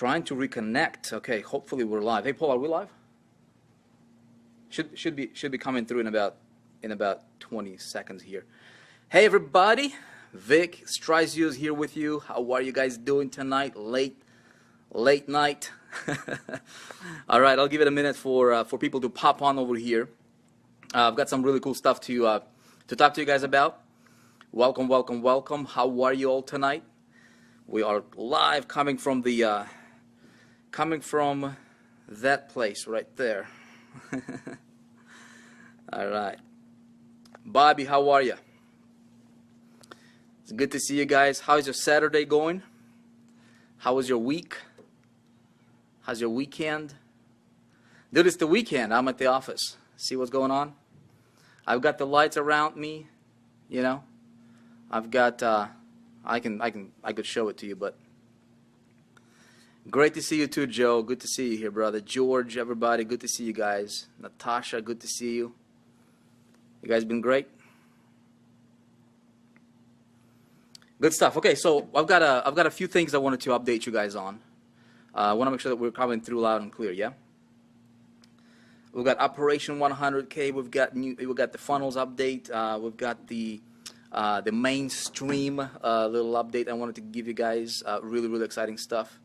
Trying to reconnect. Okay, hopefully we're live. Hey, Paul, are we live? Should be coming through in about 20 seconds here. Hey, everybody. Vic Strizio here with you. How are you guys doing tonight? Late night. All right, I'll give it a minute for people to pop on over here. I've got some really cool stuff to talk to you guys about. Welcome, welcome, welcome. How are you all tonight? We are live, coming from that place right there. All right, Bobby, how are you? It's good to see you guys. How's your Saturday going? How was your week? How's your weekend? Dude, it's the weekend. I'm at the office. See what's going on? I've got the lights around me. You know, I've got. I could show it to you, but great to see you too, Joe. Good to see you here, brother. George, everybody, good to see you guys. Natasha, good to see you. You guys been great. Good stuff. Okay, so I've got a few things I wanted to update you guys on. I want to make sure that we're coming through loud and clear. Yeah. We've got Operation 100K. We've got the funnels update. We've got the mainstream little update I wanted to give you guys. Really exciting stuff.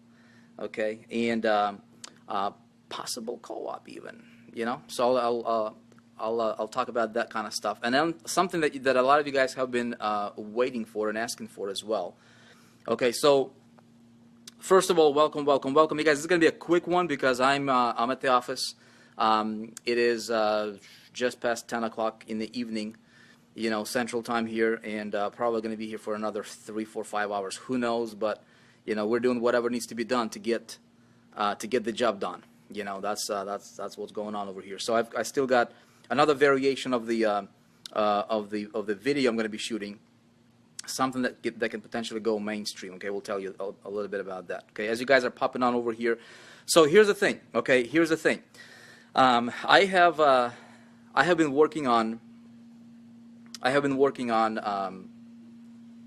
Okay, and possible co-op even. You know, so I'll talk about that kind of stuff, and then something that a lot of you guys have been waiting for and asking for as well. Okay, so first of all, welcome, you guys. This is gonna be a quick one because I'm at the office. It is just past 10 o'clock in the evening, you know, Central Time here, and probably going to be here for another 3, 4, 5 hours. Who knows? But you know, we're doing whatever needs to be done to get the job done. You know, that's what's going on over here. So I still got another variation of the video I'm going to be shooting. Something that can potentially go mainstream. Okay, we'll tell you a little bit about that. Okay, as you guys are popping on over here. So here's the thing. Okay, here's the thing. I have been working on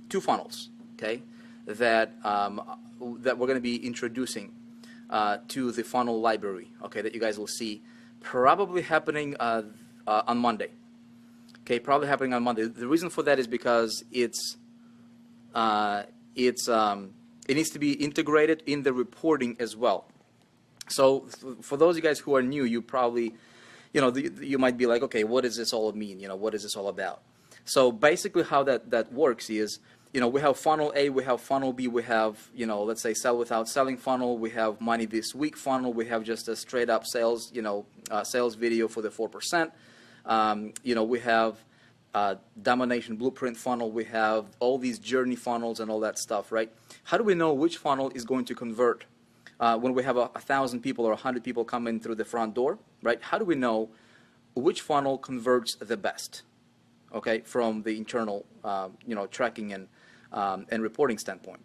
two funnels, okay, that we're going to be introducing to the funnel library, okay, that you guys will see probably happening on Monday. Okay, probably happening on Monday. The reason for that is because it needs to be integrated in the reporting as well. So for those of you guys who are new, you probably, you know, you might be like, okay, what does this all mean? You know, what is this all about? So basically how that works is, you know, we have funnel A, we have funnel B, we have, you know, let's say sell without selling funnel, we have money this week funnel, we have just a straight up sales, you know, sales video for the 4%. You know, we have domination blueprint funnel, we have all these journey funnels and all that stuff, right? How do we know which funnel is going to convert? When we have 1,000 people or 100 people come in through the front door, right? How do we know which funnel converts the best? Okay, from the internal, you know, tracking and reporting standpoint.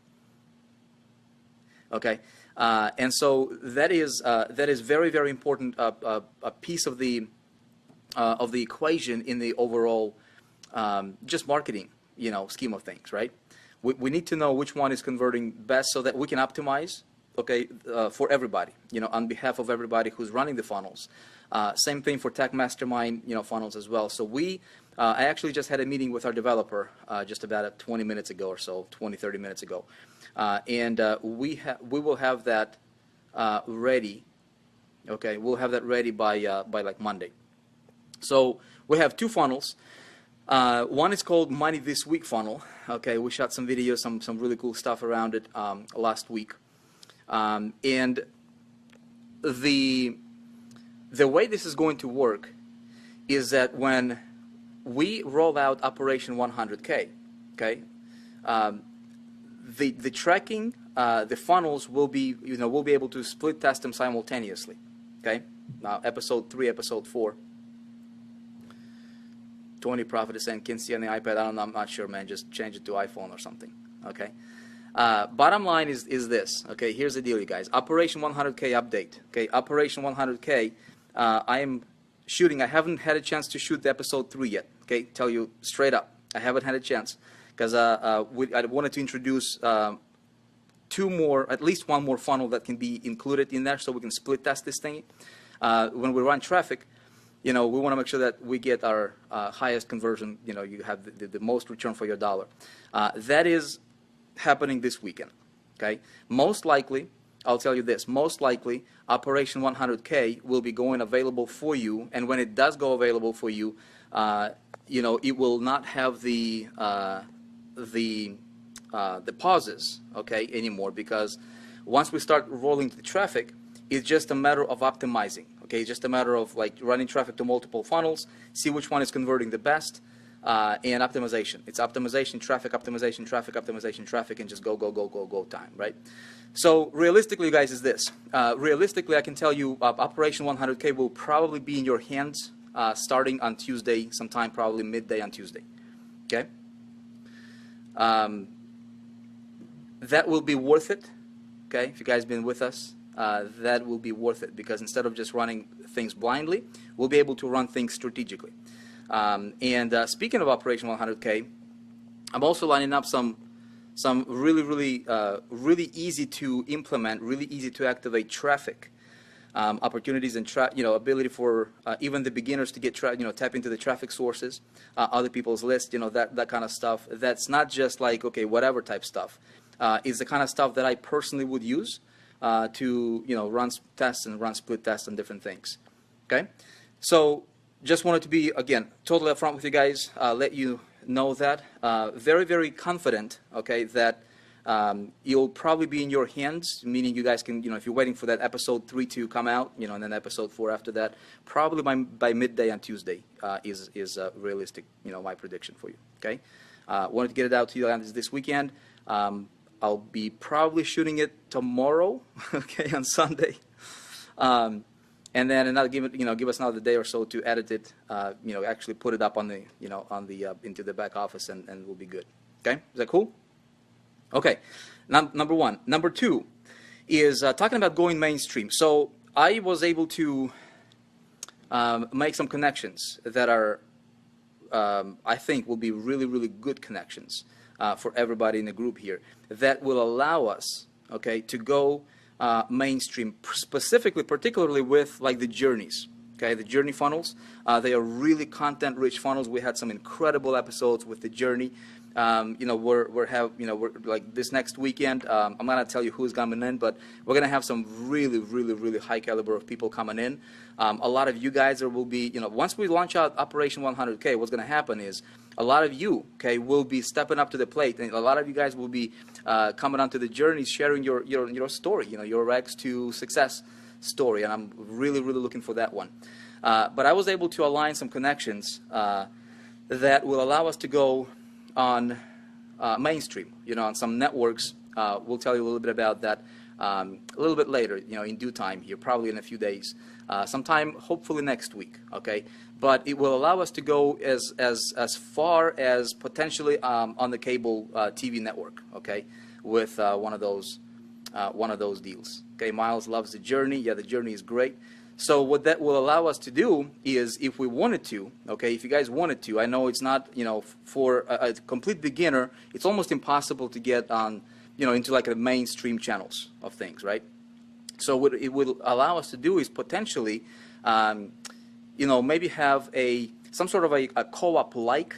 Okay, and so that is very important a piece of the equation in the overall just marketing, you know, scheme of things, right? We need to know which one is converting best so that we can optimize. Okay, for everybody, you know, on behalf of everybody who's running the funnels. Same thing for Tech Mastermind, you know, funnels as well. So I actually just had a meeting with our developer just about 20 minutes ago or so, 20, 30 minutes ago. And we will have that ready. Okay, we'll have that ready by like Monday. So we have two funnels. One is called Money This Week funnel. Okay, we shot some videos, some really cool stuff around it last week. And the way this is going to work is that when we roll out Operation 100K, okay, the tracking, the funnels will be, you know, we'll be able to split test them simultaneously, okay. Now, episode 3, episode 4. 20 Profit is saying, can see on the iPad. I'm not sure, man. Just change it to iPhone or something, okay. Bottom line is this. Okay, here's the deal, you guys. Operation 100K update. Okay, Operation 100K. I am shooting. I haven't had a chance to shoot the episode 3 yet. Okay, tell you straight up, I haven't had a chance because I wanted to introduce at least one more funnel that can be included in there so we can split test this thing. When we run traffic, we want to make sure that we get our highest conversion, you have the most return for your dollar. That is happening this weekend, okay? Most likely, I'll tell you this, most likely Operation 100K will be going available for you, and when it does go available for you, it will not have the pauses, okay, anymore, because once we start rolling the traffic, it's just a matter of optimizing, okay? It's just a matter of like running traffic to multiple funnels, see which one is converting the best, and optimization. It's optimization, traffic, and just go time, right? So realistically, guys, is this. Realistically, I can tell you Operation 100K will probably be in your hands starting on Tuesday, sometime probably midday on Tuesday, okay? That will be worth it, okay? If you guys been with us, that will be worth it, because instead of just running things blindly, we'll be able to run things strategically. Speaking of Operation 100K, I'm also lining up some really easy to implement, really easy to activate traffic opportunities and ability for even the beginners to get tap into the traffic sources, other people's lists, that kind of stuff. That's not just like whatever type stuff. Is the kind of stuff that I personally would use to run tests and run split tests and different things. Okay, so just wanted to be again totally upfront with you guys. Let you know that very confident. Okay, that you'll probably be in your hands, meaning you guys can, if you're waiting for that episode 3 to come out, and then episode 4 after that, probably by midday on Tuesday is realistic, my prediction for you. Okay, wanted to get it out to you this weekend. I'll be probably shooting it tomorrow, okay, on Sunday, and then give us another day or so to edit it, actually put it up on the, into the back office, and we'll be good. Okay, is that cool? Okay, number one. Number two is talking about going mainstream. So I was able to make some connections that are, I think, will be really good connections for everybody in the group here that will allow us, okay, to go mainstream, particularly with like the journeys. Okay, the journey funnels, they are really content-rich funnels. We had some incredible episodes with the journey. We're like this next weekend. I'm not gonna tell you who's coming in, but we're gonna have some really high caliber of people coming in. A lot of you guys will be, once we launch out Operation 100K, what's gonna happen is a lot of you, okay, will be stepping up to the plate, and a lot of you guys will be coming onto the journey, sharing your story, your rags to success story, and I'm really looking for that one. But I was able to align some connections that will allow us to go on mainstream, on some networks. We'll tell you a little bit about that a little bit later, in due time here, probably in a few days, sometime hopefully next week, okay? But it will allow us to go as far as potentially on the cable TV network, okay, with one of those deals. Okay, Miles loves the journey. Yeah, the journey is great. So what that will allow us to do is, if we wanted to, okay, if you guys wanted to, I know it's not, for a complete beginner, it's almost impossible to get on, into like a mainstream channels of things, right? So what it will allow us to do is potentially, maybe have some sort of a co-op like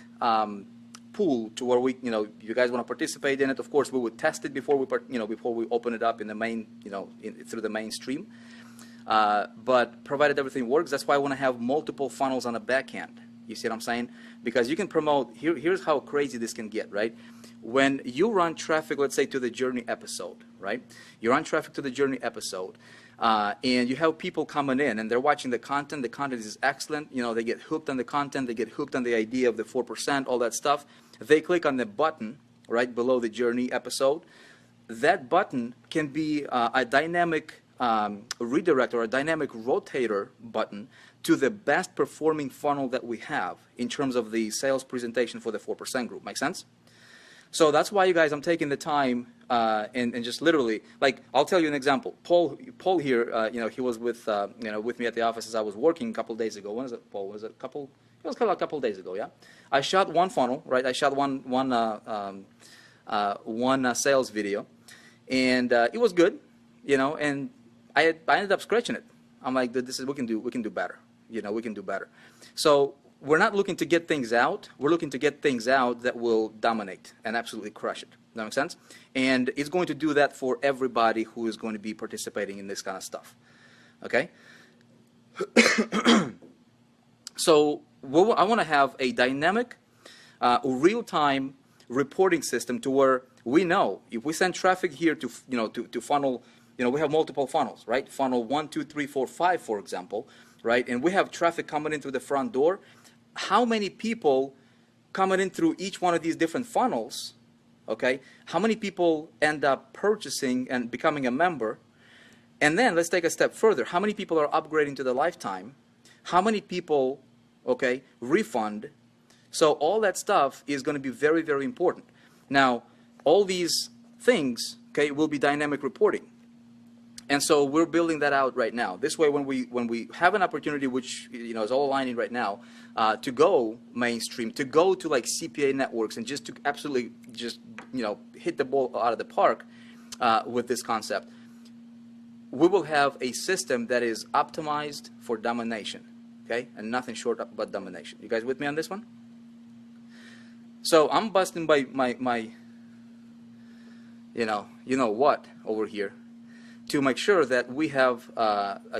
pool to where we, if you guys want to participate in it. Of course, we would test it before we open it up in the main, through the mainstream. But provided everything works, that's why I want to have multiple funnels on the back end. You see what I'm saying? Because you can promote, here's how crazy this can get, right? When you run traffic, let's say to the journey episode, right? You run traffic to the journey episode, and you have people coming in and they're watching the content is excellent, they get hooked on the content, they get hooked on the idea of the 4%, all that stuff. They click on the button right below the journey episode. That button can be a dynamic redirect or a dynamic rotator button to the best performing funnel that we have in terms of the sales presentation for the 4% group. Make sense? So that's why, you guys, I'm taking the time and just literally, like, I'll tell you an example. Paul here, he was with me at the office as I was working a couple days ago. When is it, Paul? Was it a couple? It was a couple days ago, yeah. I shot one funnel, right? I shot one sales video, and it was good, you know. And I ended up scratching it. I'm like, this is we can do better, you know, we can do better. So we're not looking to get things out. We're looking to get things out that will dominate and absolutely crush it. Does that make sense? And it's going to do that for everybody who is going to be participating in this kind of stuff. Okay? So I want to have a dynamic, real-time reporting system to where we know if we send traffic here to, you know, to funnel, you know, we have multiple funnels, right? Funnel 1, 2, 3, 4, 5, for example, right? And we have traffic coming in through the front door. How many people coming in through each one of these different funnels, okay? How many people end up purchasing and becoming a member? And then let's take a step further. How many people are upgrading to the lifetime? How many people, okay, refund? So all that stuff is going to be very, very important. Now, all these things, okay, will be dynamic reporting. And so we're building that out right now. This way, when we have an opportunity, which, you know, is all aligning right now, to go mainstream, to go to like CPA networks, and just to absolutely just, you know, hit the ball out of the park with this concept, we will have a system that is optimized for domination, okay, and nothing short of but domination. You guys with me on this one? So I'm busting my you know what over here, to make sure that we have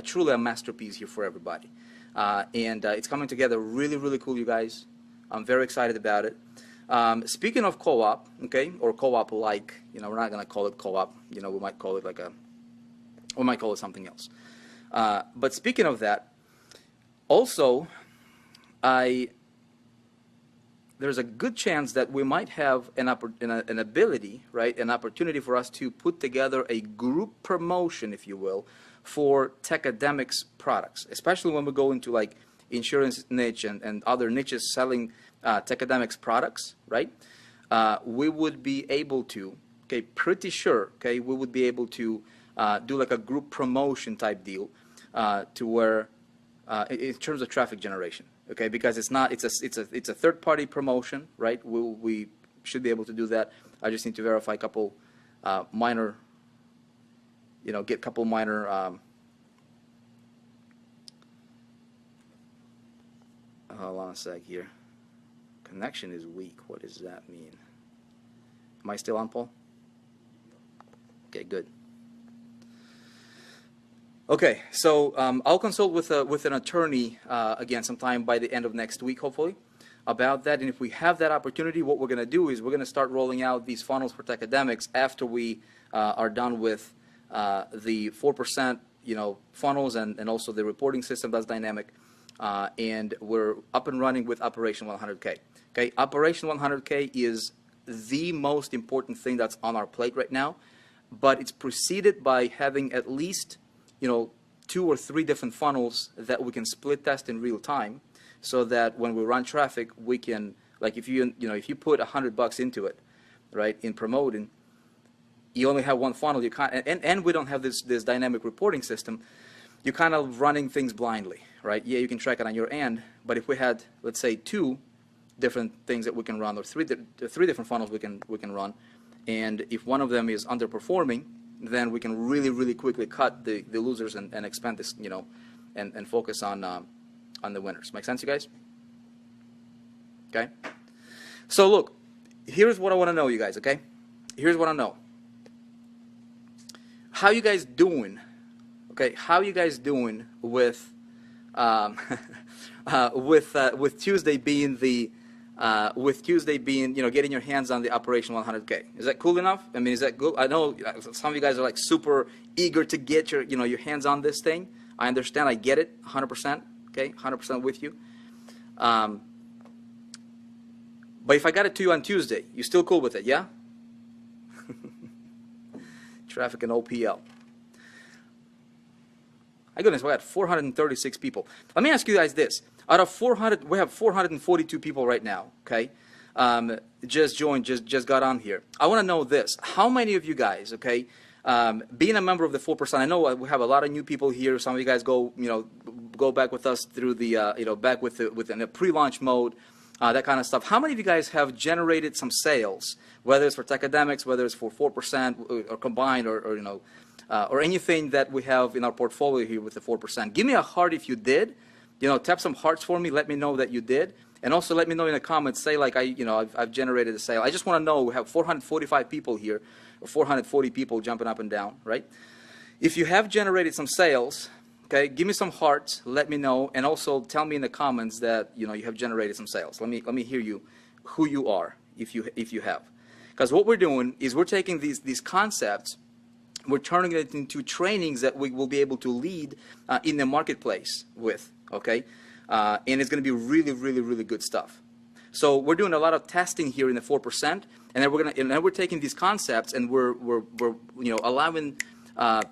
truly a masterpiece here for everybody. And it's coming together really, really cool, you guys. I'm very excited about it. Speaking of co-op, okay, or co-op-like, you know, we're not going to call it co-op. You know, we might call it like we might call it something else. But speaking of that, also, there's a good chance that we might have an ability, right, an opportunity for us to put together a group promotion, if you will, for Techademics products, especially when we go into like insurance niche and other niches selling Techademics products, right? We would be able to, okay, pretty sure, okay, we would be able to do like a group promotion type deal to where, in terms of traffic generation. Okay, because it's a third-party promotion, right? We should be able to do that. I just need to verify a couple minor, you know, get a couple minor. Hold on a sec here. Connection is weak. What does that mean? Am I still on, Paul? Okay, good. Okay, so I'll consult with an attorney again sometime by the end of next week, hopefully, about that. And if we have that opportunity, what we're going to do is we're going to start rolling out these funnels for Techademics after we are done with the 4%, you know, funnels and also the reporting system that's dynamic. And we're up and running with Operation 100K. Okay, Operation 100K is the most important thing that's on our plate right now, but it's preceded by having at least, you know, 2 or 3 different funnels that we can split test in real time, so that when we run traffic, we can, like, if you put $100 into it, right, in promoting, you only have one funnel. You can't, and we don't have this dynamic reporting system. You're kind of running things blindly, right? Yeah, you can track it on your end, but if we had, let's say, 2 different things that we can run, or 3 different funnels we can run, and if one of them is underperforming, then we can really, really quickly cut the losers and expand this, you know, and focus on the winners. Make sense, you guys? Okay. So look, here's what I want to know, you guys. Okay, here's what I know. How you guys doing? Okay, how you guys doing with with Tuesday being the you know, getting your hands on the Operation 100K? Is that cool enough? I mean, is that good? I know some of you guys are like super eager to get your, you know, your hands on this thing. I understand. I get it 100%. Okay, 100% with you. But if I got it to you on Tuesday, you still cool with it? Yeah. Traffic and OPL. My goodness, we got 436 people. Let me ask you guys this. Out of 400, we have 442 people right now, okay? Just joined, just got on here. I want to know this. How many of you guys, okay, being a member of the 4%, I know we have a lot of new people here. Some of you guys go back with us through the, back within a pre-launch mode. that kind of stuff. How many of you guys have generated some sales, whether it's for Techademics, whether it's for 4% or combined, or you know, or anything that we have in our portfolio here with the 4%? Give me a heart if you did. You know, tap some hearts for me. Let me know that you did. And also let me know in the comments, say like I've generated a sale. I just want to know, we have 445 people here, or 440 people jumping up and down, right? If you have generated some sales, okay, give me some hearts, let me know, and also tell me in the comments that you have generated some sales. Let me hear you, who you are, if you have. Because what we're doing is we're taking these concepts, we're turning it into trainings that we will be able to lead in the marketplace with, okay? And it's going to be really, really, really good stuff. So we're doing a lot of testing here in the 4%, and then we're taking these concepts and we're allowing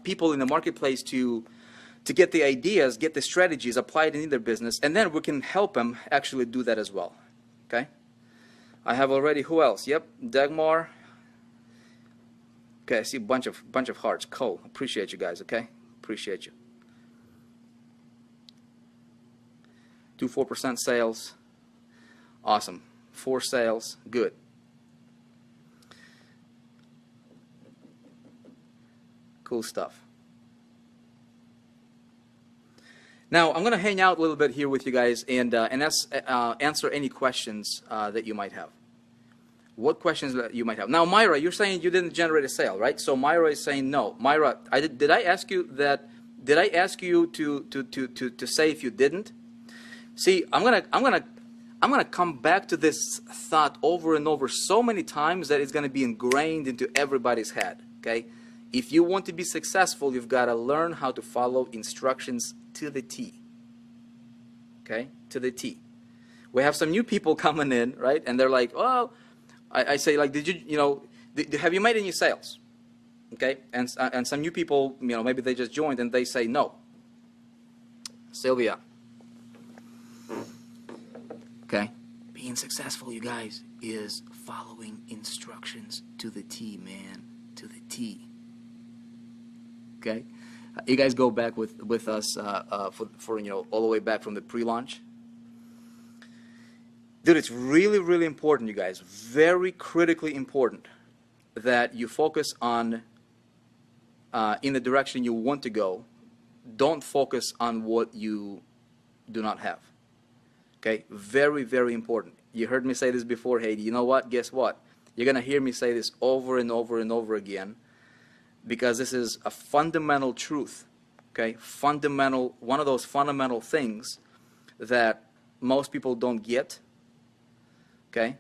people in the marketplace to get the ideas, get the strategies applied in their business, and then we can help them actually do that as well. Okay? I have already, who else? Yep, Dagmar. Okay, I see a bunch of hearts. Cool. Appreciate you guys, okay? Appreciate you. 4% sales. Awesome. 4 sales. Good. Cool stuff. Now, I'm going to hang out a little bit here with you guys and answer any questions that you might have. What questions that you might have? Now, Myra, you're saying you didn't generate a sale, right? So Myra is saying no. Myra, did I ask you that? Did I ask you to say if you didn't? See, I'm gonna come back to this thought over and over so many times that it's gonna be ingrained into everybody's head. Okay, if you want to be successful, you've got to learn how to follow instructions to the T. Okay, to the T. We have some new people coming in, right? And they're like, "Oh," I say, like, have you made any sales? Okay, and some new people, maybe they just joined and they say no. Sylvia. Okay, being successful, you guys, is following instructions to the T, man, to the T. Okay, you guys go back with us for all the way back from the pre-launch. Dude, it's really, really important, you guys, very critically important that you focus on in the direction you want to go. Don't focus on what you do not have. Okay, very, very important. You heard me say this before, Haiti. You know what? Guess what? You're going to hear me say this over and over and over again, because this is a fundamental truth. Okay, fundamental, one of those fundamental things that most people don't get. Okay,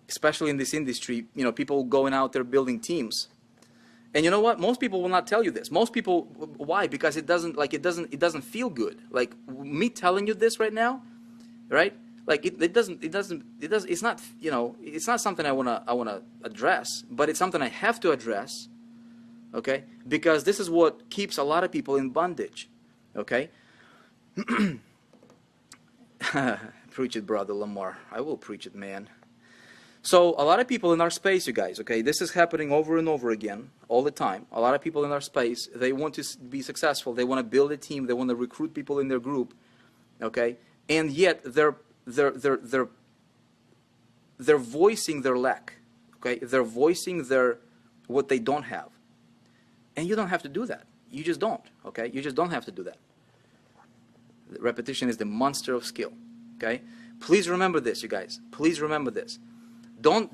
especially in this industry, people going out there building teams. And you know what? Most people will not tell you this. Most people, why? Because it doesn't feel good. Like me telling you this right now, right? Like it's not, it's not something I wanna address, but it's something I have to address. Okay? Because this is what keeps a lot of people in bondage. Okay? Preach it, brother Lamar. I will preach it, man. So a lot of people in our space, you guys, okay, this is happening over and over again, all the time. A lot of people in our space, they want to be successful. They want to build a team. They want to recruit people in their group, okay? And yet they're voicing their lack, okay? They're voicing what they don't have. And you don't have to do that. You just don't, okay? You just don't have to do that. Repetition is the monster of skill, okay? Please remember this, you guys. Please remember this. Don't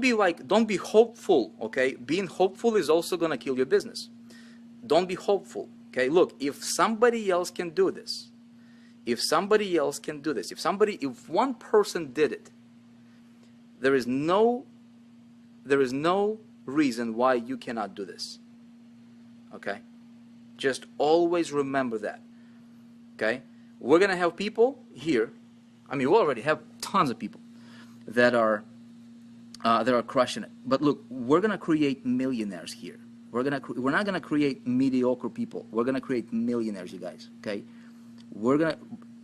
be hopeful, okay? Being hopeful is also going to kill your business. Don't be hopeful, okay? Look, if somebody else can do this, if one person did it, there is no reason why you cannot do this. Okay? Just always remember that. Okay? We're going to have people here. I mean, we already have tons of people that are crushing it. But look, we're going to create millionaires here. We're not going to create mediocre people. We're going to create millionaires, you guys. Okay? We're going to,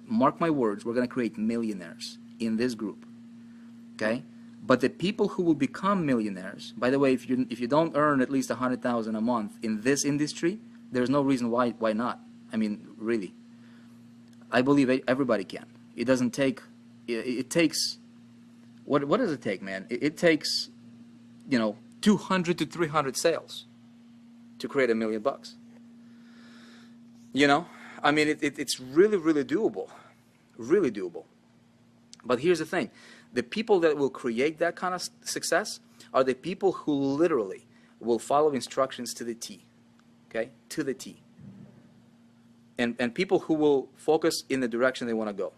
mark my words, we're going to create millionaires in this group. Okay? But the people who will become millionaires, by the way, if you don't earn at least $100,000 a month in this industry, there's no reason why not. I mean, really. I believe everybody can. It doesn't take, it takes What does it take, man? It takes, 200 to 300 sales to create $1 million. I mean, it's really, really doable. Really doable. But here's the thing. The people that will create that kind of success are the people who literally will follow instructions to the T. Okay? To the T. And people who will focus in the direction they want to go.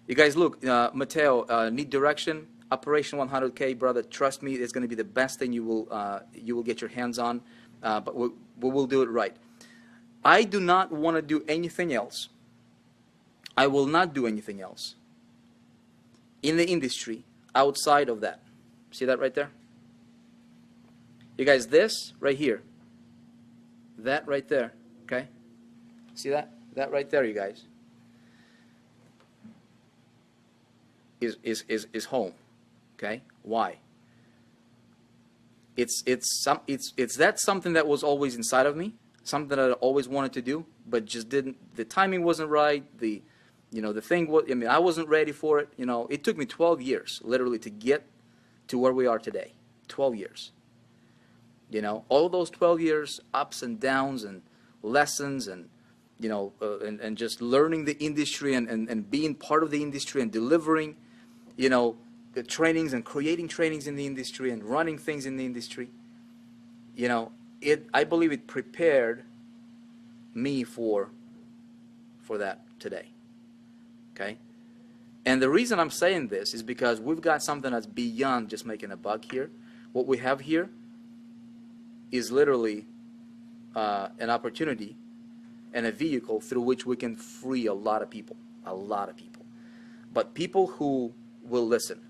You guys, look, Mateo, need direction. Operation 100K, brother. Trust me, it's going to be the best thing you will get your hands on. But we will do it right. I do not want to do anything else. I will not do anything else in the industry outside of that. See that right there? You guys, this right here, that right there, okay? See that? That right there, you guys, is home, okay? Why? It's that something that was always inside of me, something that I always wanted to do, but just didn't. The timing wasn't right. The thing was. I mean, I wasn't ready for it. It took me 12 years, literally, to get to where we are today. 12 years. All of those 12 years, ups and downs and lessons and and just learning the industry and being part of the industry and delivering, the trainings and creating trainings in the industry and running things in the industry. I believe it prepared me for that today. Okay? And the reason I'm saying this is because we've got something that's beyond just making a buck here. What we have here is literally an opportunity and a vehicle through which we can free a lot of people. A lot of people. But people who will listen.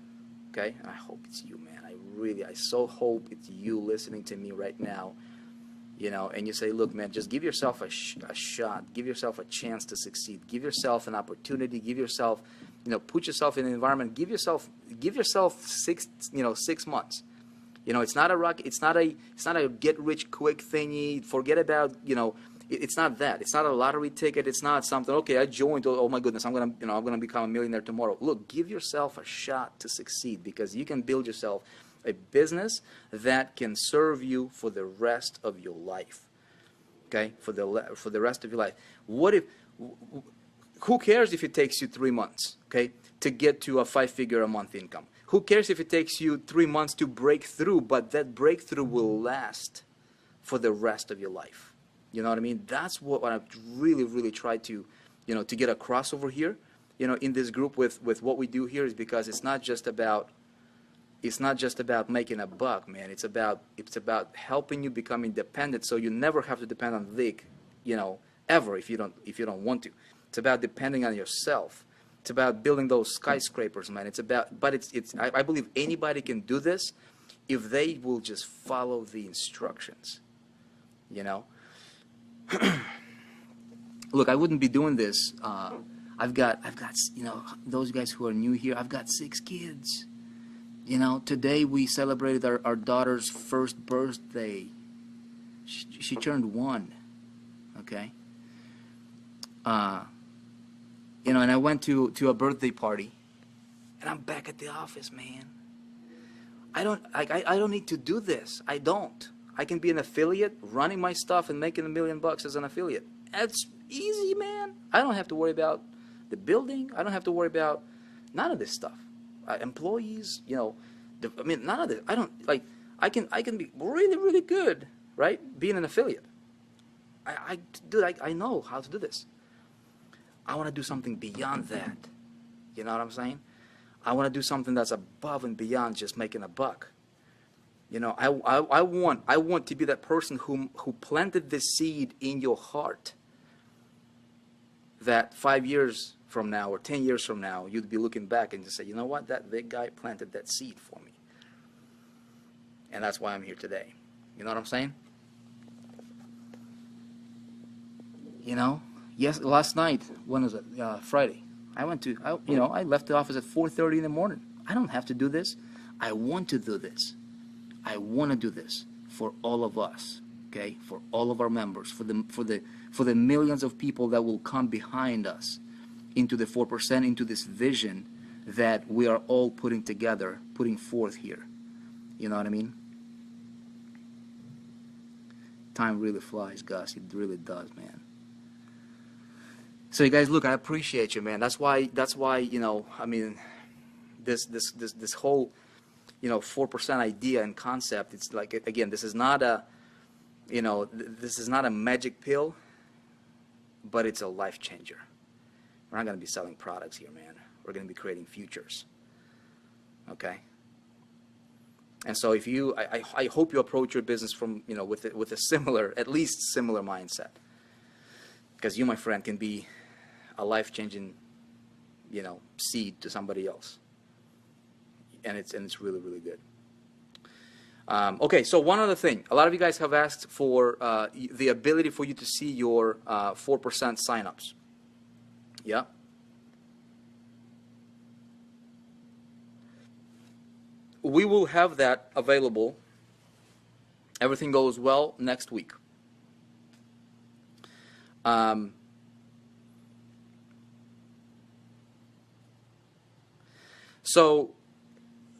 Okay? And I hope it's you, man. I so hope it's you listening to me right now. And you say, look, man, just give yourself a shot. Give yourself a chance to succeed. Give yourself an opportunity. Give yourself, put yourself in an environment. Give yourself 6 months. It's not a get rich quick thingy. Forget about, it's not that. It's not a lottery ticket. It's not something, okay, I joined. Oh my goodness, I'm going to become a millionaire tomorrow. Look, give yourself a shot to succeed, because you can build yourself a business that can serve you for the rest of your life. Okay? For the rest of your life. Who cares if it takes you 3 months, okay, to get to a 5-figure a month income? Who cares if it takes you 3 months to break through, but that breakthrough will last for the rest of your life? You know what I mean? That's what I really, really try to, to get across over here, in this group with what we do here, is because it's not just about making a buck, man. It's about helping you become independent, so you never have to depend on Vic, ever if you don't want to. It's about depending on yourself. It's about building those skyscrapers, man. I believe anybody can do this if they will just follow the instructions. Look, I wouldn't be doing this. I've got those guys who are new here. I've got 6 kids. Today we celebrated our daughter's first birthday. She turned 1. Okay. And I went to a birthday party, and I'm back at the office, man. I don't need to do this. I don't. I can be an affiliate, running my stuff and making $1 million as an affiliate. That's easy, man. I don't have to worry about the building. I don't have to worry about none of this stuff. Employees, none of this. I can be really, really good, right? Being an affiliate. I know how to do this. I want to do something beyond that. You know what I'm saying? I want to do something that's above and beyond just making a buck. I want to be that person who planted this seed in your heart, that 5 years from now or 10 years from now, you'd be looking back and just say, you know what, that guy planted that seed for me. And that's why I'm here today. You know what I'm saying? Yes, last night, when was it? Friday. I left the office at 4:30 in the morning. I don't have to do this. I want to do this. I want to do this for all of us, okay? For all of our members, for the millions of people that will come behind us into the 4%, into this vision that we are all putting together, putting forth here. You know what I mean? Time really flies, Gus. It really does, man. So you guys, look, I appreciate you, man. That's why, you know, I mean, this whole, you know, 4% idea and concept, it's like, again, this is not a, you know, this is not a magic pill, but it's a life changer. We're not going to be selling products here, man. We're going to be creating futures. Okay? And so if you, I hope you approach your business from, you know, with a similar, at least similar mindset. Because you, my friend, can be a life-changing, you know, seed to somebody else. And it's really, really good. Okay, so one other thing. A lot of you guys have asked for the ability for you to see your 4% signups. Yeah? We will have that available. Everything goes well next week. So,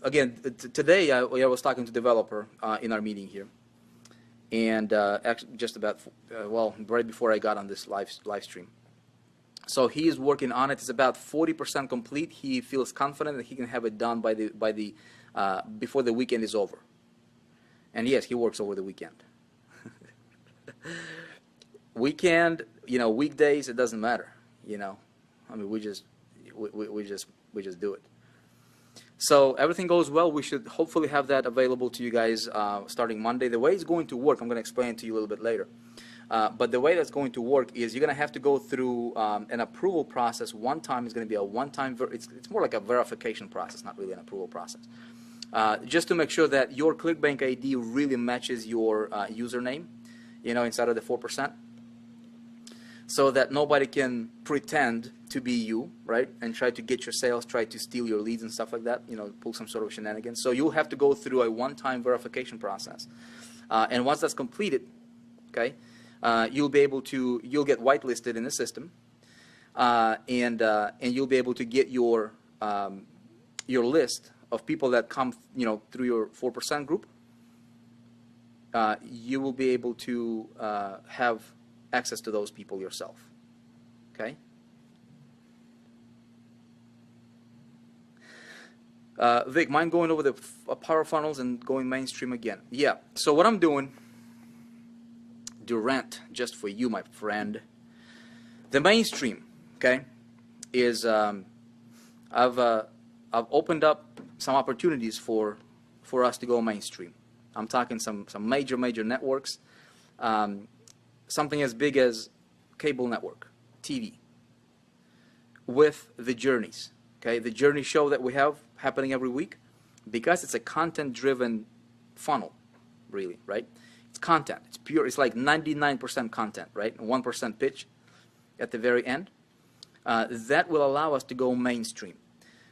again, today I was talking to a developer in our meeting here, and actually just about well, right before I got on this live stream. So he is working on it. It's about 40% complete. He feels confident that he can have it done by the before the weekend is over. And yes, he works over the weekend. Weekend, you know, weekdays, it doesn't matter. You know, I mean, we just do it. So everything goes well. We should hopefully have that available to you guys starting Monday. The way it's going to work, I'm going to explain it to you a little bit later. But the way that's going to work is you're going to have to go through an approval process. One time is going to be a one-time, it's more like a verification process, not really an approval process. Just to make sure that your ClickBank ID really matches your username, you know, inside of the 4%. So that nobody can pretend to be you, right, and try to get your sales, try to steal your leads and stuff like that, you know, pull some sort of shenanigans. So you'll have to go through a one-time verification process. And once that's completed, okay, you'll be able to, you'll get whitelisted in the system, and you'll be able to get your list of people that come, you know, through your 4% group. You will be able to have access to those people yourself. Okay? Vic, mind going over the power funnels and going mainstream again? Yeah. So what I'm doing, Durant, just for you, my friend. The mainstream, okay, is I've opened up some opportunities for us to go mainstream. I'm talking some major networks. Something as big as cable network, TV, with the journeys. Okay, the journey show that we have happening every week, because it's a content-driven funnel, really, right? It's content. It's pure. It's like 99% content, right? And 1% pitch at the very end. That will allow us to go mainstream.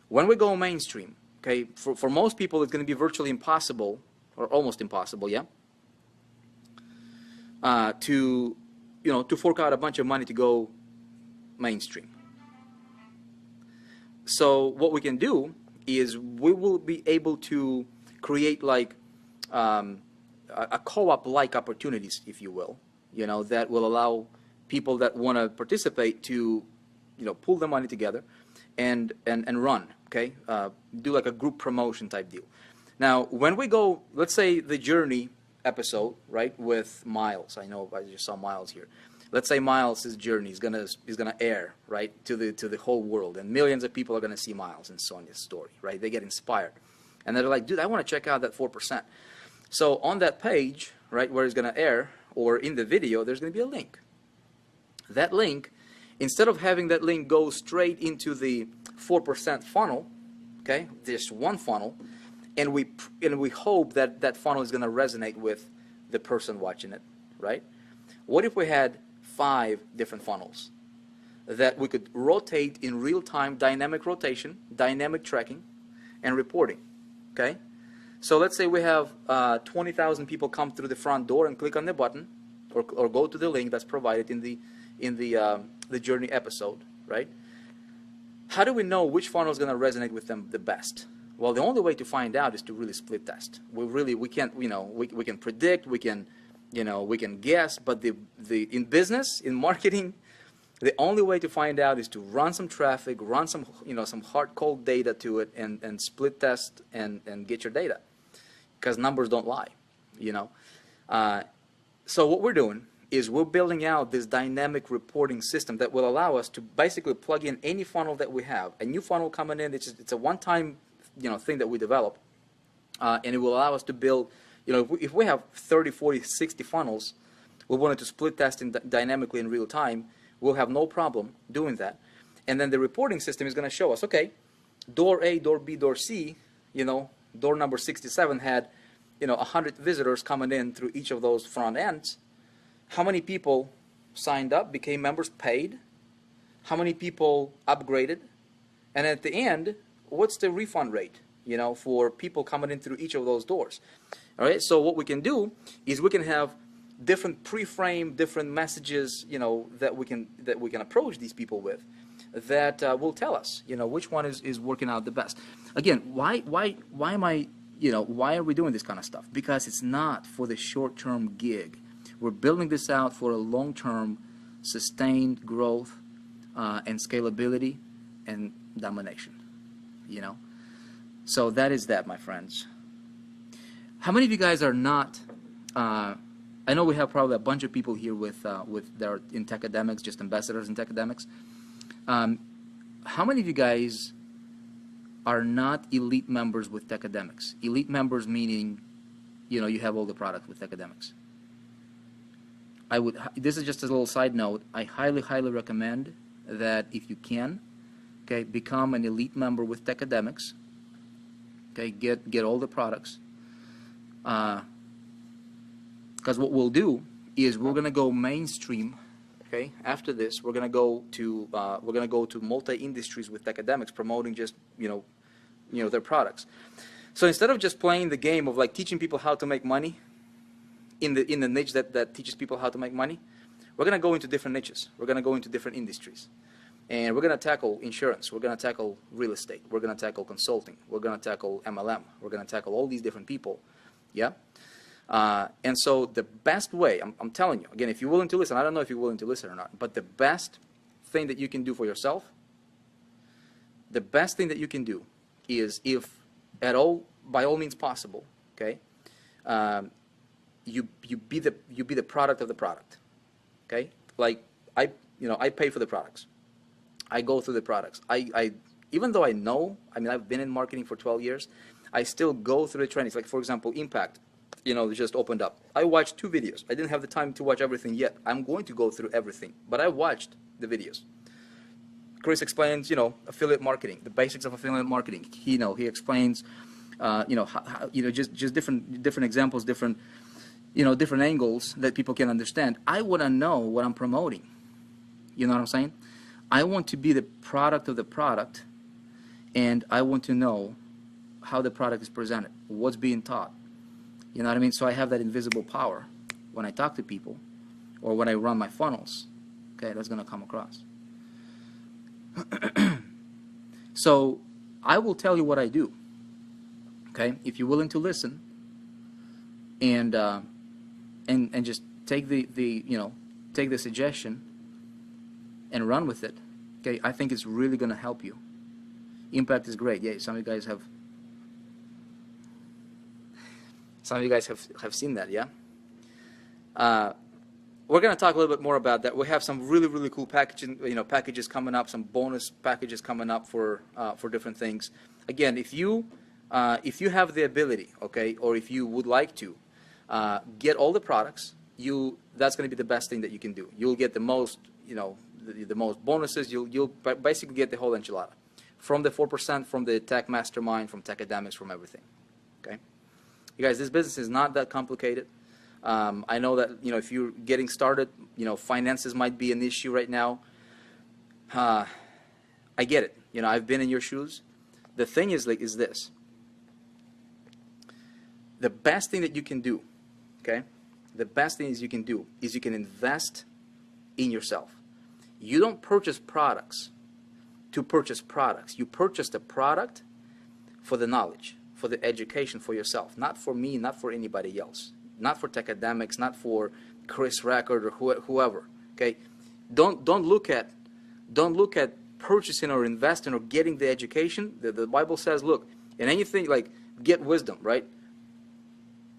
When we go mainstream, okay, for most people, it's going to be virtually impossible, or almost impossible, yeah, to fork out a bunch of money to go mainstream. So what we can do is we will be able to create like a co-op-like opportunities, if you will, you know, that will allow people that want to participate to, you know, pull the money together and run, okay, do like a group promotion type deal. Now, when we go, let's say the journey episode, right, with Miles. I know I just saw Miles here. Let's say Miles' journey is gonna air, right, to the whole world, and millions of people are gonna see Miles and Sonia's story, right? They get inspired, and they're like, dude, I want to check out that 4%. So on that page, right, where it's gonna air, or in the video, there's gonna be a link. That link, instead of having that link go straight into the 4% funnel, okay, there's one funnel, and we hope that that funnel is gonna resonate with the person watching it, right? What if we had 5 different funnels that we could rotate in real-time, dynamic rotation, dynamic tracking, and reporting, okay? So let's say we have 20,000 people come through the front door and click on the button, or go to the link that's provided in the journey episode, right? How do we know which funnel is going to resonate with them the best? Well, the only way to find out is to really split test. We can't, we can predict, we can guess, but in business, in marketing, the only way to find out is to run some traffic, run some, some hard cold data to it, and split test and get your data, because numbers don't lie, So what we're doing is we're building out this dynamic reporting system that will allow us to basically plug in any funnel that we have. A new funnel coming in, it's a one-time thing that we develop, and it will allow us to build, if we have 30, 40, 60 funnels, we wanted to split test dynamically in real time, we'll have no problem doing that. And then the reporting system is going to show us, okay, door A, door B, door C, door number 67 had 100 visitors coming in through each of those front ends. How many people signed up, became members, paid? How many people upgraded? And at the end, what's the refund rate, for people coming in through each of those doors? All right, so what we can do is we can have different pre-framed, different messages, that we can approach these people with, that will tell us, which one is working out the best. Again, why am I, why are we doing this kind of stuff? Because it's not for the short-term gig. We're building this out for a long-term, sustained growth and scalability and domination. So that is that, my friends. How many of you guys are not? I know we have probably a bunch of people here with that are in Techademics, just ambassadors in Techademics. How many of you guys are not elite members with Techademics? Elite members meaning, you have all the products with Techademics. This is just a little side note. I highly, highly recommend that if you can, okay, become an elite member with Techademics. Okay, get all the products. Because what we'll do is we're gonna go mainstream. Okay, after this, we're gonna go to multi-industries with Techademics, promoting just their products. So instead of just playing the game of like teaching people how to make money in the niche that teaches people how to make money, we're gonna go into different niches. We're gonna go into different industries, and we're gonna tackle insurance. We're gonna tackle real estate. We're gonna tackle consulting. We're gonna tackle MLM. We're gonna tackle all these different people. Yeah. And so the best way, I'm telling you, again, if you're willing to listen, I don't know if you're willing to listen or not, but the best thing that you can do for yourself, the best thing that you can do is, if at all, by all means possible, okay, you be the product of the product, okay? Like I pay for the products. I go through the products. I even though I've been in marketing for 12 years, I still go through the trainings. Like for example, Impact, just opened up. I watched 2 videos. I didn't have the time to watch everything yet. I'm going to go through everything, but I watched the videos. Chris explains, affiliate marketing, the basics of affiliate marketing. He explains, how, just different examples, different angles that people can understand. I want to know what I'm promoting. You know what I'm saying? I want to be the product of the product, and I want to know how the product is presented, what's being taught. You know what I mean? So I have that invisible power when I talk to people or when I run my funnels. Okay, that's going to come across. So I will tell you what I do. Okay, if you're willing to listen and just take take the suggestion and run with it. Okay, I think it's really going to help you. Impact is great. Yeah, some of you guys have seen that. Yeah. We're going to talk a little bit more about that. We have some really, really cool packages coming up, some bonus packages coming up for different things. Again, if you have the ability, okay, or if you would like to get all the products, that's going to be the best thing that you can do. You'll get the most, the most bonuses. You'll basically get the whole enchilada, from the 4%, from the Tech Mastermind, from Techademics, from everything. Okay, you guys, this business is not that complicated. I know that if you're getting started, finances might be an issue right now. I get it. I've been in your shoes. The thing is this. The best thing that you can do, okay? The best thing you can do is you can invest in yourself. You don't purchase products to purchase products. You purchase the product for the knowledge, for the education for yourself, not for me, not for anybody else, not for Techademics, not for Chris Record or whoever. Okay, don't look at purchasing or investing or getting the education. The Bible says, look, in anything, like, get wisdom, right?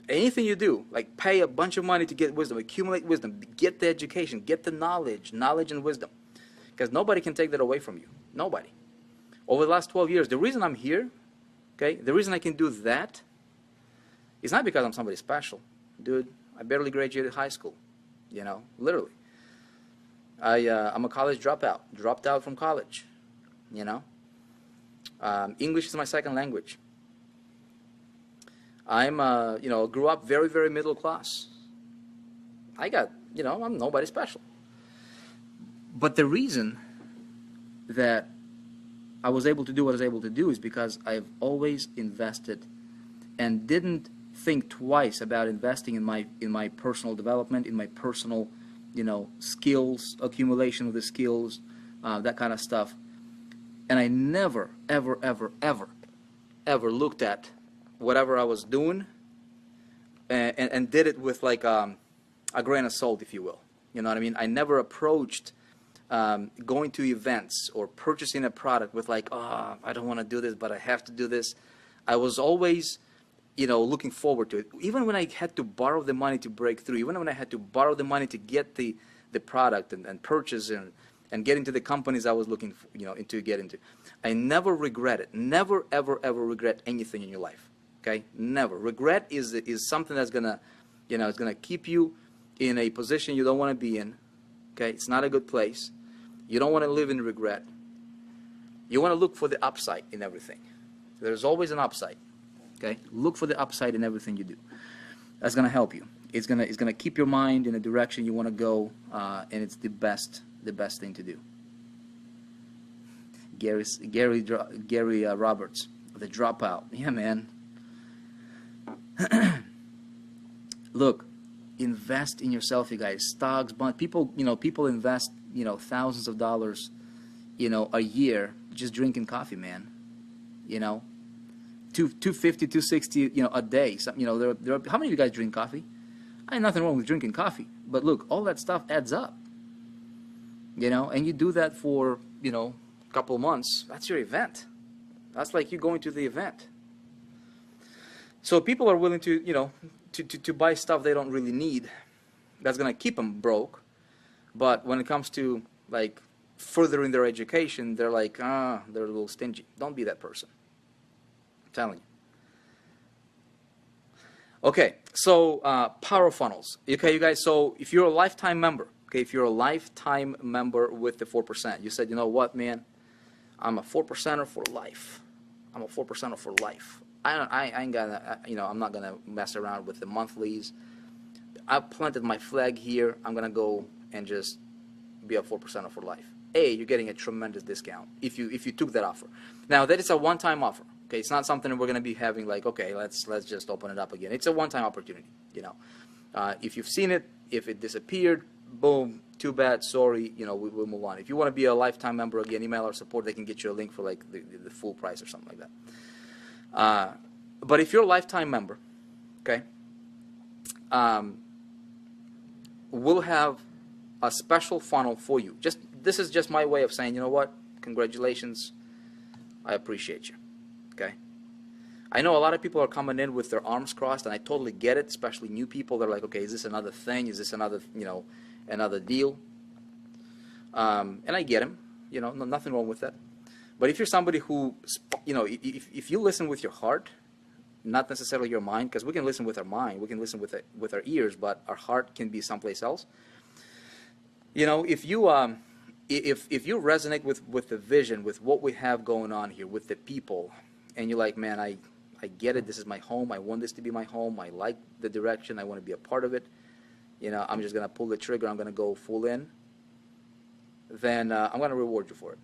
Anything you do, like, pay a bunch of money to get wisdom, accumulate wisdom, get the education, get the knowledge and wisdom, because nobody can take that away from you. Nobody. Over the last 12 years, the reason I'm here, okay, the reason I can do that is not because I'm somebody special. Dude, I barely graduated high school, you know, literally. I'm a college dropout, dropped out from college, you know. English is my second language. I'm, you know, grew up very, very middle class. I got, you know, I'm nobody special. But the reason that I was able to do what I was able to do is because I've always invested and didn't think twice about investing in my personal development, in my personal, you know, skills, accumulation of the skills, that kind of stuff. And I never, ever, ever, ever, ever looked at whatever I was doing and did it with like a grain of salt, if you will. You know what I mean? I never approached going to events or purchasing a product with like, oh, I don't want to do this, but I have to do this. I was always, you know, looking forward to it. Even when I had to borrow the money to break through, even when I had to borrow the money to get the product and purchase and get into the companies I was looking for, you know, to get into, I never regret it. Never, ever, ever regret anything in your life. Okay, never. Regret is something that's gonna, you know, it's gonna keep you in a position you don't want to be in. Okay, it's not a good place. You don't want to live in regret. You want to look for the upside in everything. There's always an upside. Okay, look for the upside in everything you do. That's gonna help you. It's gonna keep your mind in a direction you want to go, and it's the best thing to do. Gary Roberts, the dropout. Yeah, man. Look, invest in yourself, you guys. Stocks, bonds. People, you know, people invest, you know, thousands of dollars, you know, a year just drinking coffee, man. You know, $250, $260, you know, a day. So, you know, there are, how many of you guys drink coffee? I have nothing wrong with drinking coffee, but look, all that stuff adds up. You know, and you do that for, you know, a couple of months. That's your event. That's like you going to the event. So people are willing to, you know, to buy stuff they don't really need. That's going to keep them broke. But when it comes to, like, furthering their education, they're like, they're a little stingy. Don't be that person. I'm telling you. Okay, so power funnels. Okay, you guys, so if you're a lifetime member, okay, if you're a lifetime member with the 4%, you said, you know what, man, I'm a 4%er for life. I'm a 4%er for life. I ain't gonna, you know, I'm not gonna mess around with the monthlies. I planted my flag here. I'm gonna go and just be a 4%er for life. You're getting a tremendous discount if you took that offer. Now that is a one-time offer. Okay, it's not something we're gonna be having like, okay, let's just open it up again. It's a one-time opportunity. You know, if you've seen it, if it disappeared, boom, too bad, sorry. You know, we'll move on. If you want to be a lifetime member again, email our support. They can get you a link for like the full price or something like that. But if you're a lifetime member, okay, we'll have a special funnel for you. This is just my way of saying, you know what, congratulations, I appreciate you, okay. I know a lot of people are coming in with their arms crossed, and I totally get it, especially new people. They're like, okay, is this another thing? Is this another, you know, another deal? And I get them, you know, nothing wrong with that. But if you're somebody who, you know, if you listen with your heart, not necessarily your mind, because we can listen with our mind, we can listen with our ears, but our heart can be someplace else. You know, if you resonate with the vision, with what we have going on here, with the people, and you're like, man, I get it, this is my home, I want this to be my home, I like the direction, I want to be a part of it, you know, I'm just going to pull the trigger, I'm going to go full in, then I'm going to reward you for it,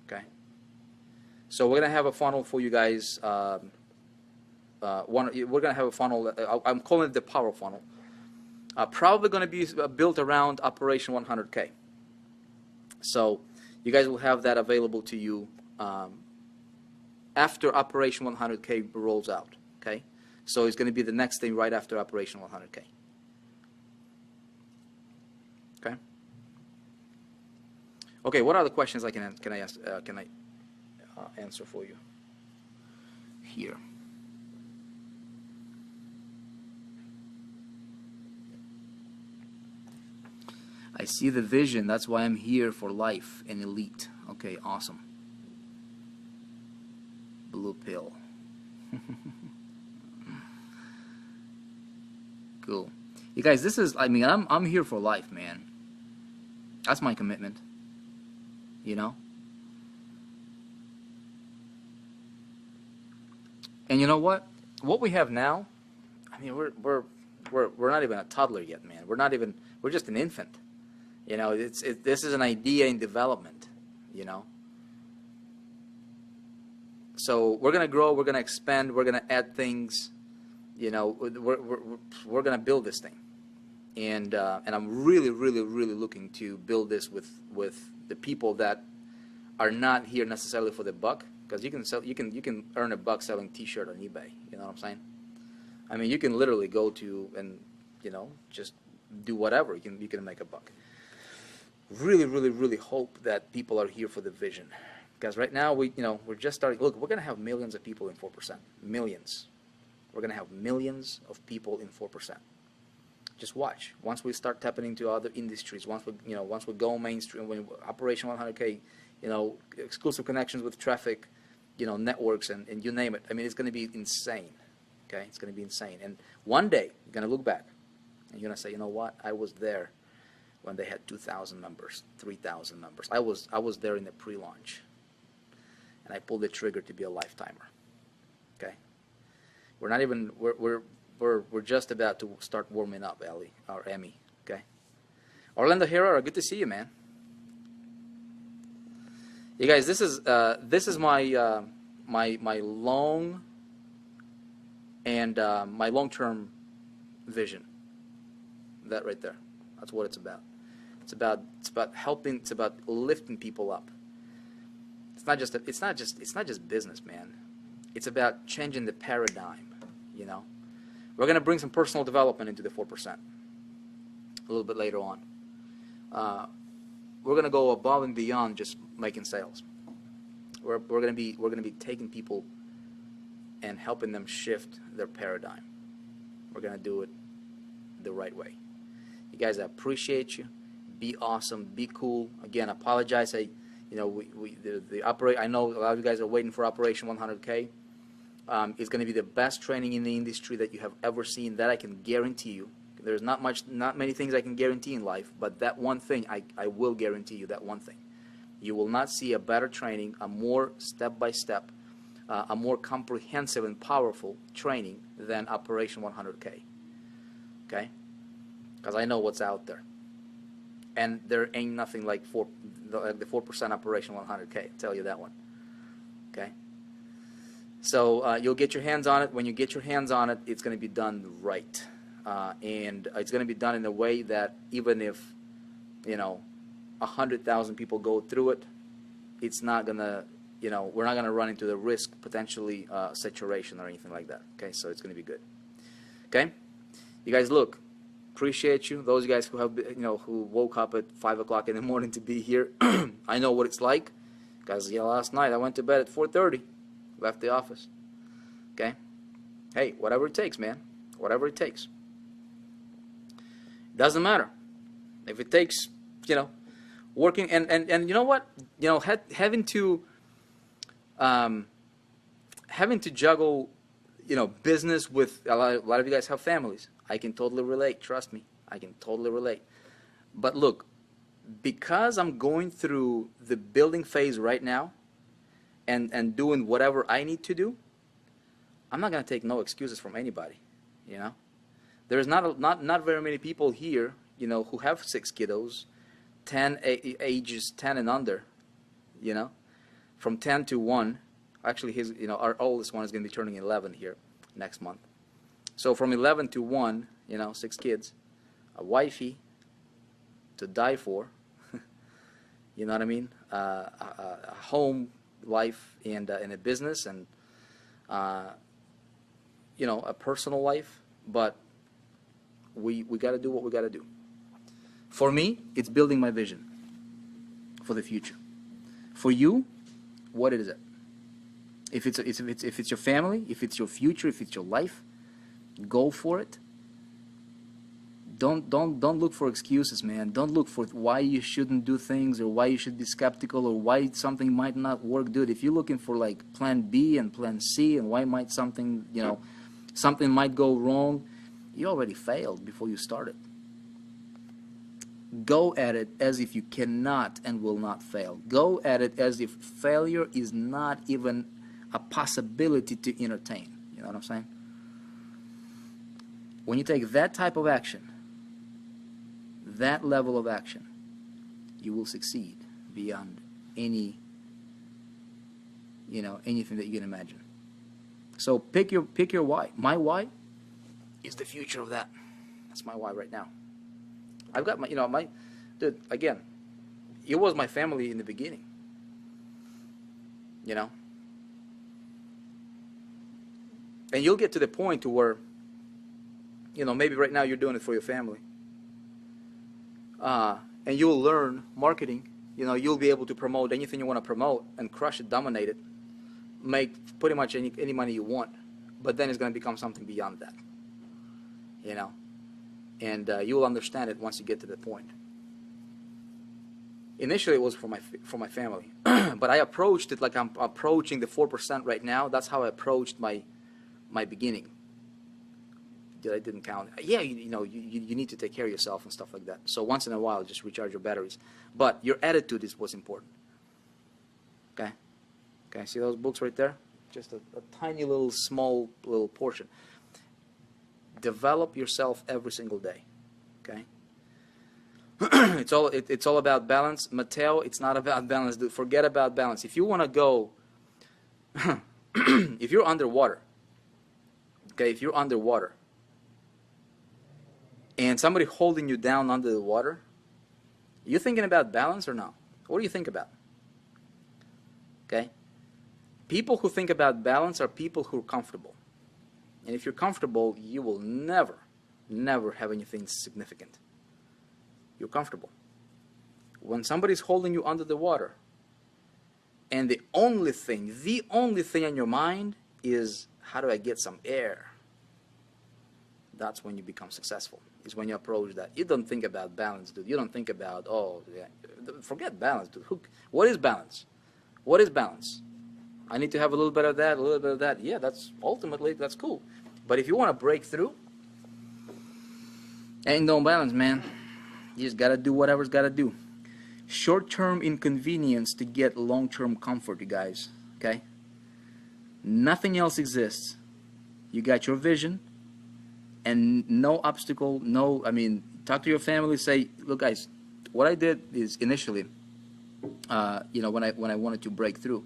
okay? So we're going to have a funnel for you guys. We're going to have a funnel. I'm calling it the power funnel. Probably going to be built around Operation 100K. So You guys will have that available to you after Operation 100K rolls out, okay? So it's going to be the next thing right after Operation 100K. Okay? Okay, what other questions can I answer for you here? I see the vision. That's why I'm here for life and elite. Okay, awesome. Blue pill. Cool. You guys, this is, I mean, I'm here for life, man. That's my commitment. You know? And you know what? What we have now, I mean, we're not even a toddler yet, man. We're just an infant. You know, this is an idea in development, you know. So we're gonna grow, we're gonna expand, we're gonna add things, you know. We're gonna build this thing, and I'm really looking to build this with the people that are not here necessarily for the buck, because you can earn a buck selling T-shirt on eBay. You know what I'm saying? I mean, you can literally go to and, you know, just do whatever. You can make a buck. Really hope that people are here for the vision, because right now we're just starting. Look, we're gonna have millions of people in 4%. Millions. We're gonna have millions of people in 4%. Just watch. Once we start tapping into other industries, once we go mainstream, when Operation 100K, you know, exclusive connections with traffic, you know, networks and you name it. I mean, it's gonna be insane. Okay, it's gonna be insane. And one day you're gonna look back and you're gonna say, you know what, I was there when they had 2,000 members, 3,000 members. I was there in the pre-launch, and I pulled the trigger to be a lifetimer. Okay, we're just about to start warming up, Ellie or Emmy. Okay, Orlando Herrera, good to see you, man. You guys, this is my my long and my long-term vision. That right there, that's what it's about. It's about helping. It's about lifting people up. It's not just business, man. It's about changing the paradigm. You know, we're gonna bring some personal development into the 4% a little bit later on. We're gonna go above and beyond just making sales. We're gonna be taking people and helping them shift their paradigm. We're gonna do it the right way. You guys, I appreciate you. Be awesome. Be cool. Again, apologize. I know I know a lot of you guys are waiting for Operation 100K. It's going to be the best training in the industry that you have ever seen. That I can guarantee you. There's not many things I can guarantee in life, but that one thing I will guarantee you. That one thing, you will not see a better training, a more step-by-step, a more comprehensive and powerful training than Operation 100K. Okay. Because I know what's out there, and there ain't nothing like the 4% Operation 100K. I'll tell you that one. Okay. So you'll get your hands on it. When you get your hands on it, it's going to be done right, and it's going to be done in a way that even if 100,000 people go through it, it's not gonna we're not gonna run into the risk potentially saturation or anything like that. Okay. So it's going to be good. Okay. You guys, look. Appreciate you. Those guys who have who woke up at 5 o'clock in the morning to be here. I know what it's like, because last night I went to bed at 4:30, left the office. Okay, hey, whatever it takes, man. Whatever it takes. Doesn't matter if it takes working and you know what, having to juggle business with a lot of you guys have families. I can totally relate. Trust me, I can totally relate. But look, because I'm going through the building phase right now, and doing whatever I need to do, I'm not gonna take no excuses from anybody. There's not very many people here, who have 6 kiddos, ages 10 and under, from 10 to 1. Actually, our oldest one is gonna be turning 11 here next month. So from 11 to 1, 6 kids, a wifey to die for, You know what I mean? A home life and a business and you know, a personal life. But we got to do what we got to do. For me, it's building my vision for the future. For you, what is it? If it's your family, if it's your future, if it's your life, go for it. Don't look for excuses, man. Don't look for why you shouldn't do things or why you should be skeptical or why something might not work. Dude, if you're looking for like plan B and plan C and why might something, you know, something might go wrong, you already failed before you started. Go at it as if you cannot and will not fail. Go at it as if failure is not even a possibility to entertain. You know what I'm saying? When you take that type of action, that level of action, you will succeed beyond any, you know, anything that you can imagine. So pick your why. My why is the future of that. That's my why right now. I've got my, you know, my, dude, again, it was my family in the beginning. You know? And you'll get to the point to where, you know, maybe right now you're doing it for your family. And you'll learn marketing. You know, you'll be able to promote anything you want to promote and crush it, dominate it, make pretty much any money you want. But then it's going to become something beyond that. You know? And you will understand it once you get to that point. Initially, it was for my family, but I approached it like I'm approaching the 4% right now. That's how I approached my beginning. I didn't count. Yeah, you know, you need to take care of yourself and stuff like that. So once in a while, just recharge your batteries. But your attitude is what's important. Okay, okay. See those books right there? Just a tiny little, small little portion. Develop yourself every single day. Okay. It's all about balance. Mateo, it's not about balance, dude. Forget about balance. If you want to go, if you're underwater, okay, if you're underwater, and somebody holding you down under the water, you thinking about balance or no? What do you think about? Okay. People who think about balance are people who are comfortable. And if you're comfortable, you will never, never have anything significant. You're comfortable. When somebody's holding you under the water, and the only thing on your mind is, how do I get some air? That's when you become successful. Is when you approach that. You don't think about balance, dude. You don't think about, oh, yeah. Forget balance, dude. What is balance? What is balance? I need to have a little bit of that, a little bit of that. Yeah, that's ultimately, that's cool. But if you want to break through, ain't no balance, man. You just got to do whatever's got to do. Short-term inconvenience to get long-term comfort, you guys. Okay? Nothing else exists. You got your vision, and no obstacle, no, I mean, talk to your family, say, look, guys, what I did is initially, you know, when I wanted to break through,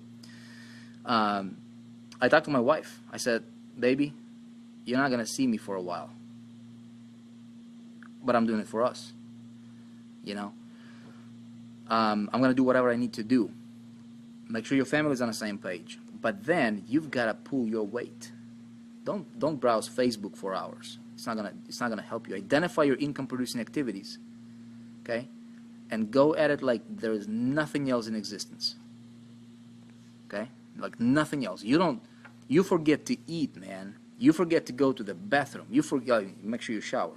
I talked to my wife. I said, baby, you're not going to see me for a while, but I'm doing it for us. You know, I'm going to do whatever I need to do. Make sure your family's on the same page. But then you've got to pull your weight. Don't browse Facebook for hours. It's not gonna help you. Identify your income-producing activities, okay, and go at it like there is nothing else in existence. Okay, like nothing else. You forget to eat, man. You forget to go to the bathroom. You forget. Make sure you shower.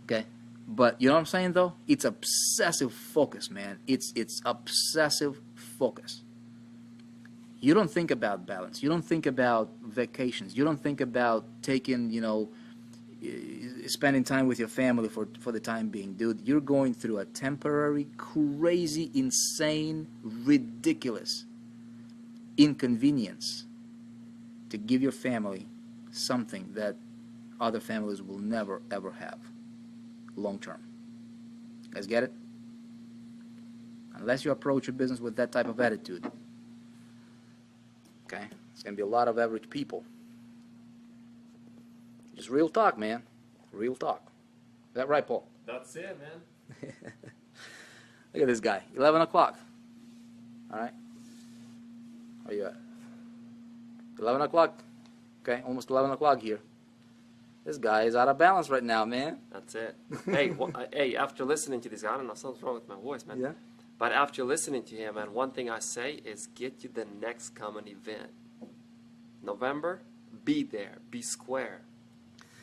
Okay. But you know what I'm saying, though? It's obsessive focus, man. It's obsessive focus. You don't think about balance. You don't think about vacations. You don't think about taking, you know, spending time with your family for the time being. Dude, you're going through a temporary, crazy, insane, ridiculous inconvenience to give your family something that other families will never, ever have. Long term. Guys get it? Unless you approach your business with that type of attitude, okay, it's going to be a lot of average people. Just real talk, man. Real talk. Is that right, Paul? That's it, man. Look at this guy. 11 o'clock. All right. Where you at? 11 o'clock. Okay, almost 11 o'clock here. This guy is out of balance right now, man. That's it. Hey, hey, after listening to this guy, I don't know, something's wrong with my voice, man. Yeah. But after listening to him, man, one thing I say is get you the next common event. November, be there, be square.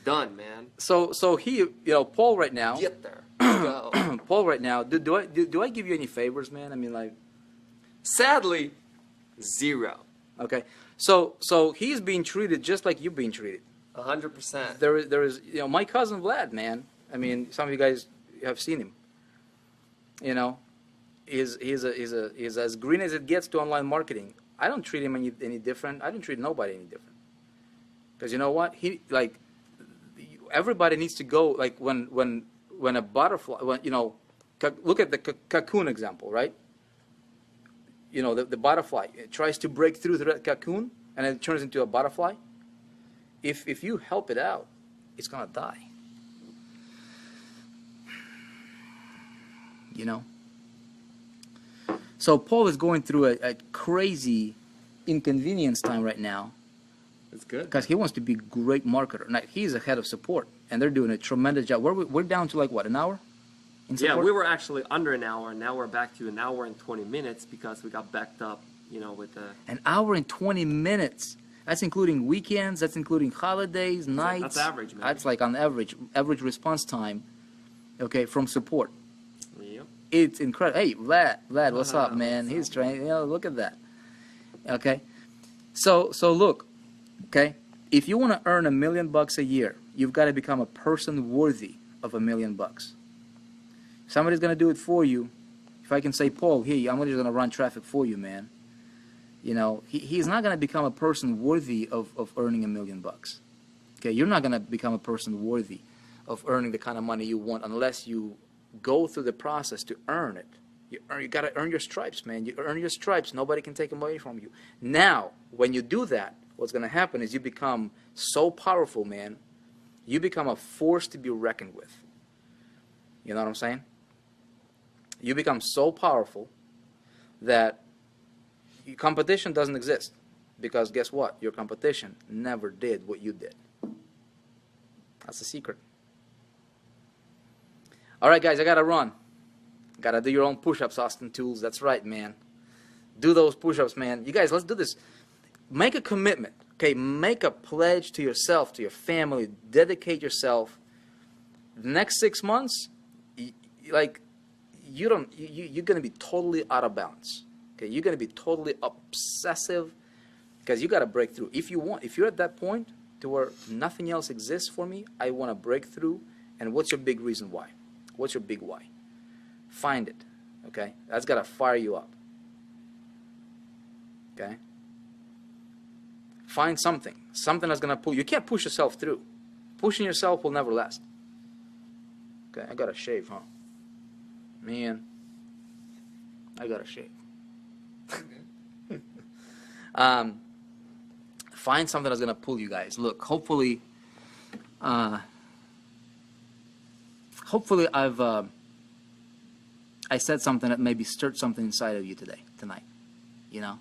Done, man. So he, you know, Paul right now. Get there. Go. Paul right now. Do I give you any favors, man? I mean, like. Sadly, zero. Okay. So he's being treated just like you're being treated. 100%. There is, you know, my cousin Vlad, man. I mean, some of you guys have seen him. You know, he's as green as it gets to online marketing. I don't treat him any different. I don't treat nobody any different. Because you know what? Everybody needs to go, like when a butterfly, you know, look at the cocoon example, right? You know, the butterfly, it tries to break through the cocoon and then it turns into a butterfly. If you help it out, it's gonna die. You know. So Paul is going through a crazy inconvenience time right now. That's good. Because he wants to be a great marketer. Now, he's a head of support, and they're doing a tremendous job. We're down to like what, an hour? In Yeah, support? we were actually under an hour, and now we're back to an hour and 20 minutes because we got backed up, you know, with the... An hour and 20 minutes. That's including weekends. That's including holidays, nights. That's average, man. That's like on average response time. Okay, from support. Yep. It's incredible. Hey, Vlad, what's up, man? He's trying. You know, look at that. Okay, so look. Okay, if you want to earn $1 million a year, you've got to become a person worthy of $1 million. Somebody's gonna do it for you. If I can say, Paul, here, I'm just gonna run traffic for you, man. You know, he's not going to become a person worthy of earning $1 million. Okay, you're not going to become a person worthy of earning the kind of money you want unless you go through the process to earn it. You got to earn your stripes, man. You earn your stripes. Nobody can take them away from you. Now, when you do that, what's going to happen is you become so powerful, man. You become a force to be reckoned with. You know what I'm saying? You become so powerful that your competition doesn't exist, because guess what? Your competition never did what you did. That's the secret. All right, guys, I gotta run. Gotta do your own push-ups, Austin Tools. That's right, man. Do those push-ups, man. You guys, let's do this. Make a commitment. Okay, make a pledge to yourself, to your family. Dedicate yourself. The next 6 months, you're gonna be totally out of balance. Okay, you're going to be totally obsessive because you got to break through. If you're at that point to where nothing else exists for me, I want to break through. And what's your big reason why? What's your big why? Find it. Okay, that's got to fire you up. Okay, find something that's going to pull. You can't push yourself through. Pushing yourself will never last. Okay, I got to shave, huh? Man, I got to shave. Find something that's gonna pull you guys. Look, hopefully I said something that maybe stirred something inside of you tonight, you know.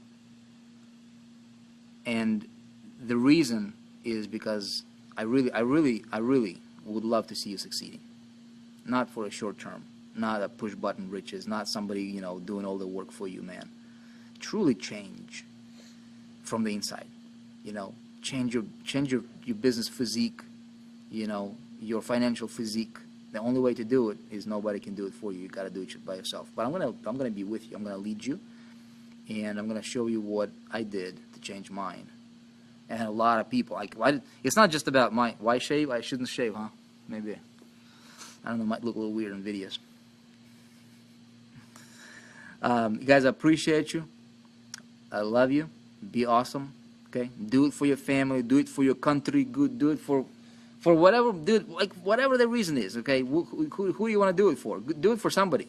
And the reason is because I really would love to see you succeeding, not for a short term, not a push button riches, not somebody, you know, doing all the work for you, man. Truly change from the inside, you know. Change your business physique, you know, your financial physique. The only way to do it is nobody can do it for you. You got to do it by yourself. But I'm gonna be with you. I'm gonna lead you, and I'm gonna show you what I did to change mine. And a lot of people, it's not just about why shave. I shouldn't shave, huh? Maybe, I don't know. It might look a little weird in videos. You guys, I appreciate you. I love you. Be awesome. Okay? Do it for your family. Do it for your country. Good. Do it for whatever. Do it like whatever the reason is. Okay? Who do you want to do it for? Do it for somebody.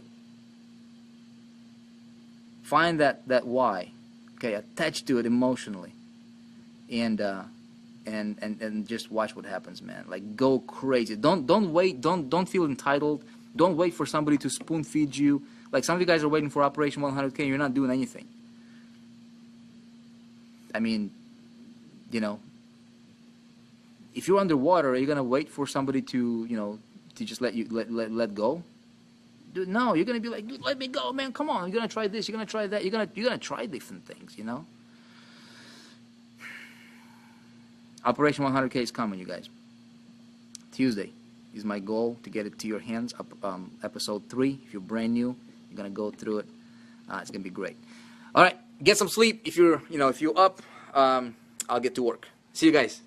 Find that why. Okay? Attach to it emotionally, and just watch what happens, man. Like, go crazy. Don't wait. Don't feel entitled. Don't wait for somebody to spoon feed you. Like some of you guys are waiting for Operation 100K and you're not doing anything. I mean, you know, if you're underwater, are you gonna wait for somebody to, you know, to just let you let go? Dude, no, you're gonna be like, dude, let me go, man. Come on, you're gonna try this, you're gonna try that, you're gonna try different things, you know. Operation 100K is coming, you guys. Tuesday is my goal to get it to your hands. Episode 3. If you're brand new, you're gonna go through it. It's gonna be great. All right, get some sleep. If you're, you know, if you're up, I'll get to work. See you guys.